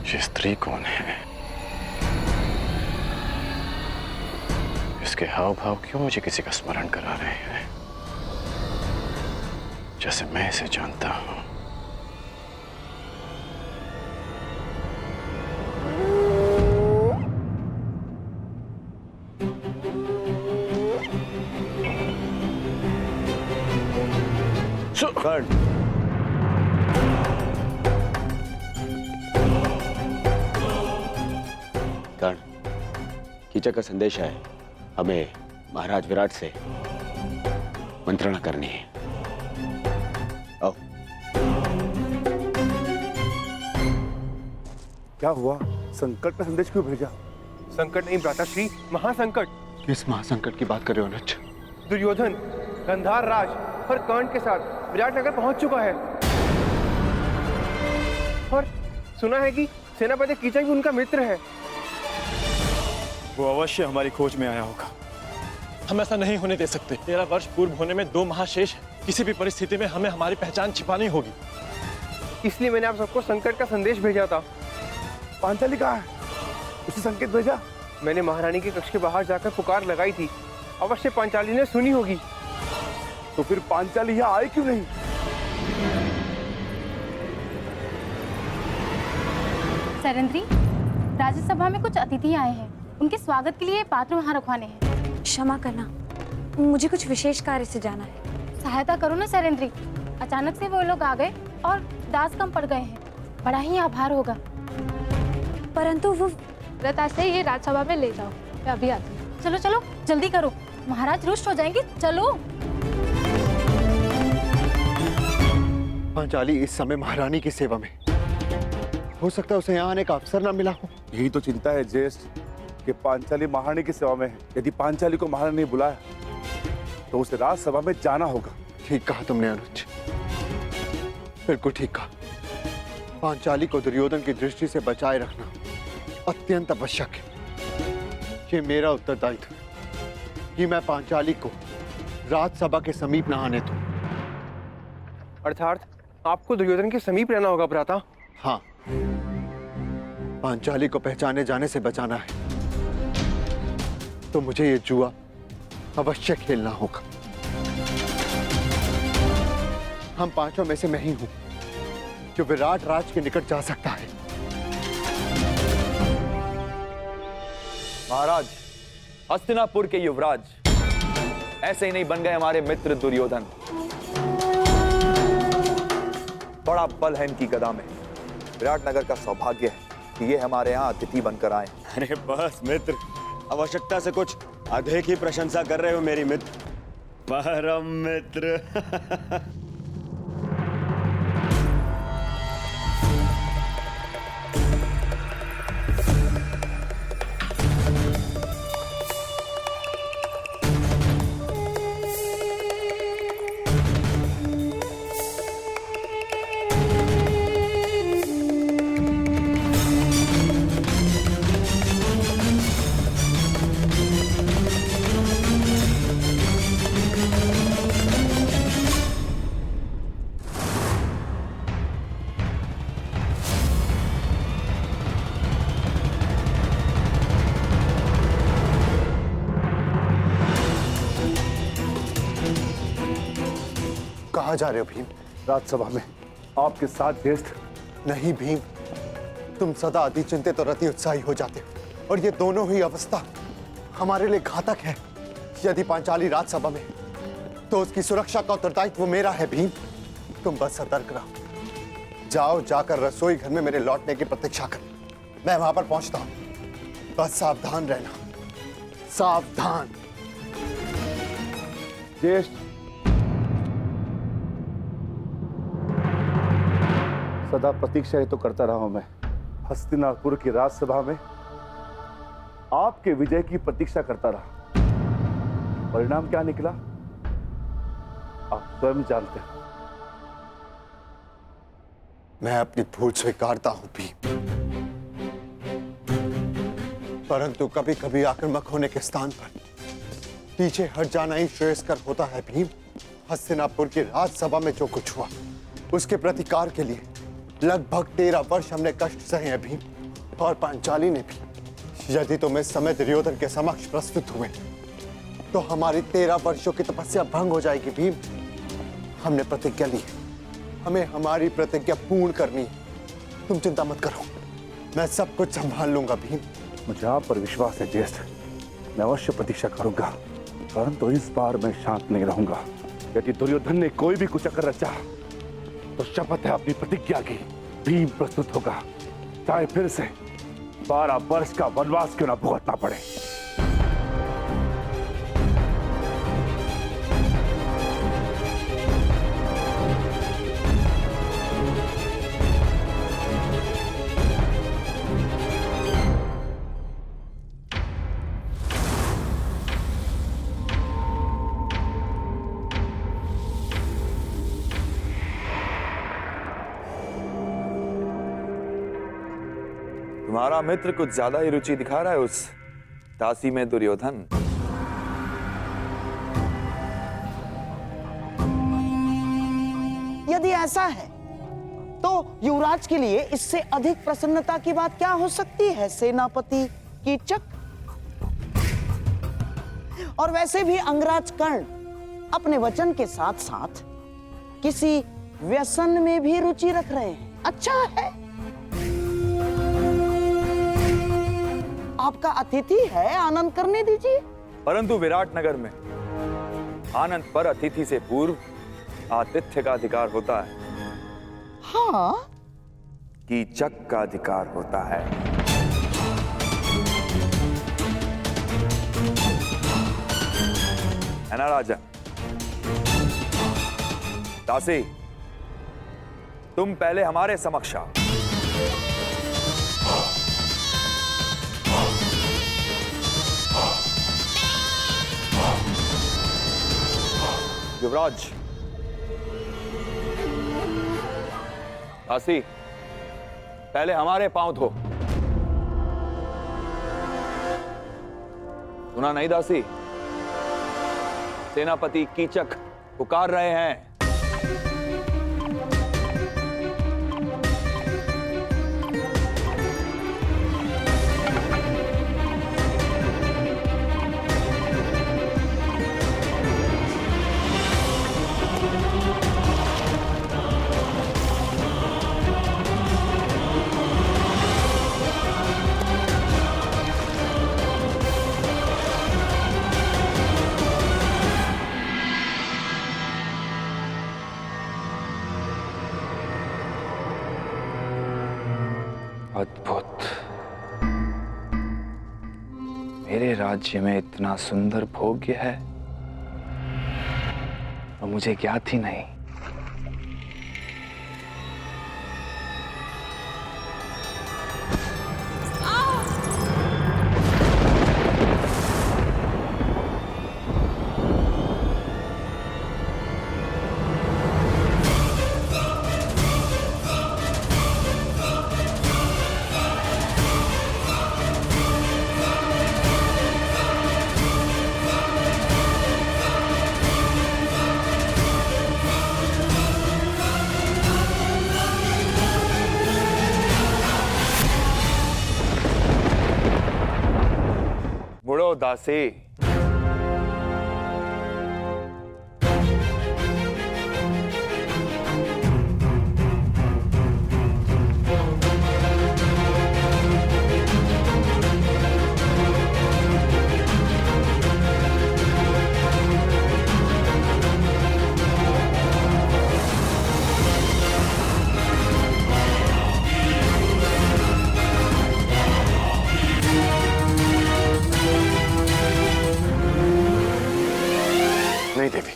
ये स्त्री कौन है? इसके हाव भाव क्यों मुझे किसी का स्मरण करा रहे हैं, जैसे मैं इसे जानता हूं। कर्ण, कर्ण, कीचक का संदेश है। हमें महाराज विराट से मंत्रणा करनी है। आओ। क्या हुआ? संकट का संदेश क्यों भेजा? संकट नहीं भ्राताश्री, महासंकट। किस महासंकट की बात कर रहे हो अनुज? दुर्योधन गंधार राज और कर्ण के साथ विराटनगर पहुंच चुका है और सुना है कि सेनापति कीचक भी उनका मित्र है। वो अवश्य हमारी खोज में आया होगा। हम ऐसा नहीं होने दे सकते। 13 वर्ष पूर्व होने में 2 महाशेष है। किसी भी परिस्थिति में हमें हमारी पहचान छिपानी होगी। इसलिए मैंने आप सबको संकट का संदेश भेजा था। पांचाली कहाँ है? उसे संकेत भेजा? मैंने महारानी के कक्ष के बाहर जाकर पुकार लगाई थी। अवश्य पांचाली ने सुनी होगी। तो फिर पांचाली यहाँ आई क्यों नहीं? सरेंद्री, राज्यसभा में कुछ अतिथि आए हैं। उनके स्वागत के लिए पात्र वहाँ रखवाने हैं। क्षमा करना, मुझे कुछ विशेष कार्य से जाना है। सहायता करो ना सरेंद्री। अचानक से वो लोग आ गए और दास कम पड़ गए हैं। बड़ा ही आभार होगा। परंतु वो रताशे ये राज्यसभा में ले जाओ, मैं अभी आती हूँ। चलो चलो जल्दी करो, महाराज रुष्ट हो जाएंगे। चलो। पांचाली इस समय महारानी की सेवा में, हो सकता है उसे यहाँ आने का अवसर न मिला हो। यही तो चिंता है ज्येष्ठ कि पांचाली महारानी की सेवा में है। यदि पांचाली को महारानी ने बुलाया तो उसे राजसभा में जाना होगा। ठीक कहा तुमने अनुज, बिल्कुल ठीक कहा। पांचाली को दुर्योधन की दृष्टि से बचाए रखना अत्यंत आवश्यक है। ये मेरा उत्तरदायित्व है कि मैं पांचाली को राजसभा के समीप न आने दूं। अर्थात आपको दुर्योधन के समीप रहना होगा भ्राता। हाँ, पांचाली को पहचाने जाने से बचाना है तो मुझे ये जुआ अवश्य खेलना होगा। हम पांचों में से मैं ही हूं जो विराट राज के निकट जा सकता है। महाराज, हस्तिनापुर के युवराज ऐसे ही नहीं बन गए हमारे मित्र दुर्योधन। बड़ा बल है इनकी गदा में। विराटनगर का सौभाग्य है कि ये हमारे यहाँ अतिथि बनकर आए। अरे बस मित्र, आवश्यकता से कुछ अधिक ही प्रशंसा कर रहे हो मेरी मित्र। परम मित्र। कहाँ जा रहे हो भीम? राजसभा में आपके साथ ज्येष्ठ। नहीं भीम, तुम सदा अति चिंतित और अति उत्साही हो जाते हो और ये दोनों ही अवस्था हमारे लिए घातक है। यदि पांचाली राजसभा में तो उसकी सुरक्षा का उत्तरदायित्व मेरा है भीम। तुम बस सतर्क रहो। जाओ, जाकर रसोई घर में मेरे लौटने की प्रतीक्षा कर। मैं वहां पर पहुंचता हूं। बस सावधान रहना, सावधान। ज्येष्ठ, सदा प्रतीक्षा ही तो करता रहा हूं मैं। हस्तिनापुर की राजसभा में आपके विजय की प्रतीक्षा करता रहा। परिणाम क्या निकला आप स्वयं जानते हैं। मैं अपनी भूल स्वीकारता हूं भीम, परंतु कभी कभी आक्रामक होने के स्थान पर पीछे हट जाना ही श्रेयस्कर होता है भीम। हस्तिनापुर की राजसभा में जो कुछ हुआ उसके प्रतिकार के लिए लगभग 13 वर्ष हमने कष्ट सहे हैं भीम। और पांचाली ने भी। यदि तुम इस समय दुर्योधन के समक्ष प्रस्तुत हुए तो हमारी 13 वर्षों की तपस्या भंग हो जाएगी भीम। हमने प्रतिज्ञा ली है, हमें हमारी प्रतिज्ञा पूर्ण करनी है। तुम चिंता मत करो, मैं सब कुछ संभाल लूंगा भीम। मुझे आप पर विश्वास है ज्येष्ठ, मैं अवश्य प्रतीक्षा करूंगा, परंतु इस बार मैं शांत नहीं रहूंगा। यदि दुर्योधन ने कोई भी कुचक्कर रचा तो शपथ है अपनी प्रतिज्ञा की, भीम प्रस्तुत होगा, चाहे फिर से 12 वर्ष का वनवास क्यों ना भुगतना पड़े। तुम्हारा मित्र कुछ ज्यादा ही रुचि दिखा रहा है उस दासी में दुर्योधन। यदि ऐसा है तो युवराज के लिए इससे अधिक प्रसन्नता की बात क्या हो सकती है सेनापति कीचक। और वैसे भी अंगराज कर्ण अपने वचन के साथ साथ किसी व्यसन में भी रुचि रख रहे हैं। अच्छा है, आपका अतिथि है, आनंद करने दीजिए। परंतु विराट नगर में आनंद पर अतिथि से पूर्व आतिथ्य का अधिकार होता है। हाँ, कीचक का अधिकार होता है। है ना राजा? दासी, तुम पहले हमारे समक्ष आओ। युवराज, दासी, पहले हमारे पांव धो। सुना नहीं दासी? सेनापति कीचक पुकार रहे हैं। अद्भुत, मेरे राज्य में इतना सुंदर भोग्य है और मुझे ज्ञात ही नहीं। मुड़ो दासी। नहीं देवी,